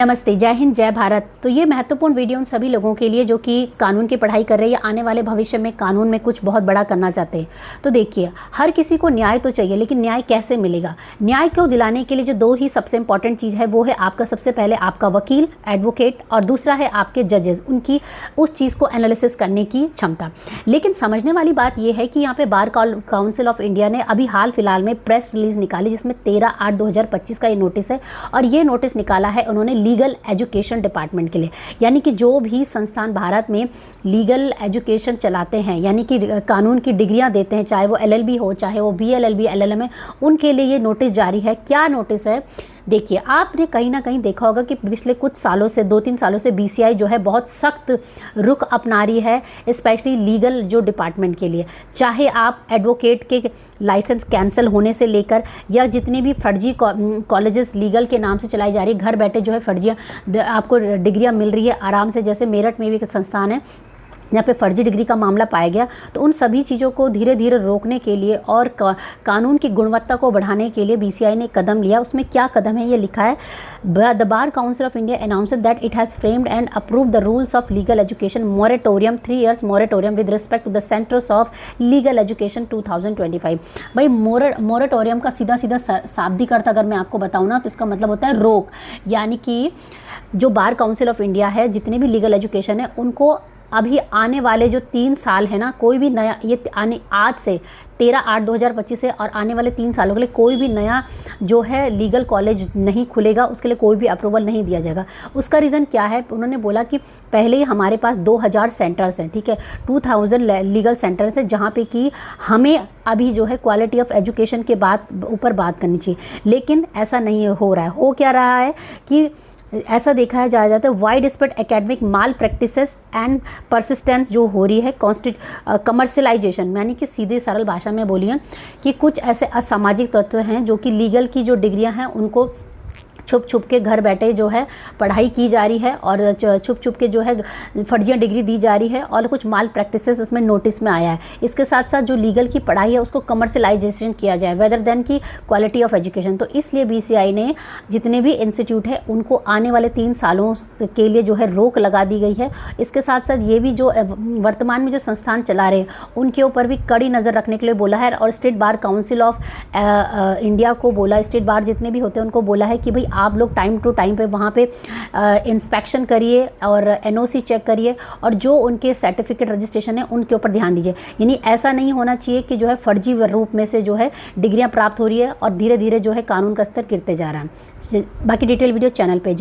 नमस्ते, जय हिंद, जय भारत। तो ये महत्वपूर्ण वीडियो उन सभी लोगों के लिए जो कि कानून की पढ़ाई कर रहे हैं या आने वाले भविष्य में कानून में कुछ बहुत बड़ा करना चाहते हैं। तो देखिए, हर किसी को न्याय तो चाहिए, लेकिन न्याय कैसे मिलेगा? न्याय को दिलाने के लिए जो दो ही सबसे इंपॉर्टेंट चीज़ है वो है आपका, सबसे पहले आपका वकील, एडवोकेट, और दूसरा है आपके जजेस, उनकी उस चीज़ को एनालिसिस करने की क्षमता। लेकिन समझने वाली बात यह है कि यहाँ पे बार काउंसिल ऑफ इंडिया ने अभी हाल फिलहाल में प्रेस रिलीज निकाली, जिसमें 13/8/2025 का ये नोटिस है। और ये नोटिस निकाला है उन्होंने लीगल एजुकेशन डिपार्टमेंट के लिए, यानी कि जो भी संस्थान भारत में लीगल एजुकेशन चलाते हैं, यानी कि कानून की डिग्रियां देते हैं, चाहे वो LLB हो, चाहे वो BLLB LLM है, उनके लिए ये नोटिस जारी है। क्या नोटिस है? देखिए, आपने कहीं ना कहीं देखा होगा कि पिछले कुछ सालों से, 2-3 सालों से BCI जो है बहुत सख्त रुख अपना रही है, स्पेशली लीगल जो डिपार्टमेंट के लिए। चाहे आप एडवोकेट के लाइसेंस कैंसिल होने से लेकर, या जितने भी फर्जी कॉलेजेस लीगल के नाम से चलाई जा रही है, घर बैठे जो है फर्जियाँ आपको डिग्रियाँ मिल रही है आराम से। जैसे मेरठ में भी एक संस्थान है यहाँ पे फर्जी डिग्री का मामला पाया गया। तो उन सभी चीज़ों को धीरे धीरे रोकने के लिए और कानून की गुणवत्ता को बढ़ाने के लिए BCI ने कदम लिया। उसमें क्या कदम है, ये लिखा है, the Bar Council of India announced that it has framed and approved the rules of legal education moratorium, 3 years moratorium with respect to the centres of legal education 2025। भाई, मोरेटोरियम का सीधा सीधा शाब्दिक अर्थ अगर मैं आपको बताऊँ ना, तो इसका मतलब होता है रोक। यानी कि जो बार काउंसिल ऑफ इंडिया है, जितने भी लीगल एजुकेशन है, उनको अभी आने वाले जो 3 साल है ना, कोई भी नया, ये आने आज से 13/8/2025 से और आने वाले 3 सालों के लिए कोई भी नया जो है लीगल कॉलेज नहीं खुलेगा, उसके लिए कोई भी अप्रूवल नहीं दिया जाएगा। उसका रीज़न क्या है? उन्होंने बोला कि पहले ही हमारे पास 2000 सेंटर्स हैं, ठीक है, 2000 लीगल सेंटर्स हैं, जहाँ पे कि हमें अभी जो है क्वालिटी ऑफ एजुकेशन के ऊपर बात करनी चाहिए। लेकिन ऐसा नहीं हो रहा है। हो क्या रहा है कि ऐसा देखा जा जाता है wide spread academic mall practices and persistence जो हो रही है, कमर्शलाइजेशन, यानी कि सीधे सरल भाषा में बोलिए कि कुछ ऐसे असामाजिक तत्व हैं जो कि लीगल की जो डिग्रियां हैं उनको छुप छुप के घर बैठे जो है पढ़ाई की जा रही है, और छुप छुप के जो है फर्जियाँ डिग्री दी जा रही है, और कुछ माल प्रैक्टिसेस उसमें नोटिस में आया है। इसके साथ साथ जो लीगल की पढ़ाई है उसको कमर्शलाइजेशन किया जाए वेदर देन की क्वालिटी ऑफ एजुकेशन। तो इसलिए BCI ने जितने भी इंस्टीट्यूट है उनको आने वाले 3 सालों के लिए जो है रोक लगा दी गई है। इसके साथ साथ ये भी जो वर्तमान में जो संस्थान चला रहे हैं उनके ऊपर भी कड़ी नज़र रखने के लिए बोला है। और state bar Council of India को बोला, स्टेट बार जितने भी होते हैं उनको बोला है कि भाई आप लोग टाइम टू टाइम पे वहाँ पे इंस्पेक्शन करिए और NOC चेक करिए, और जो उनके सर्टिफिकेट रजिस्ट्रेशन है उनके ऊपर ध्यान दीजिए। यानी ऐसा नहीं होना चाहिए कि जो है फर्जी रूप में से जो है डिग्रियाँ प्राप्त हो रही है और धीरे धीरे जो है कानून का स्तर गिरते जा रहा है। बाकी डिटेल वीडियो चैनल पे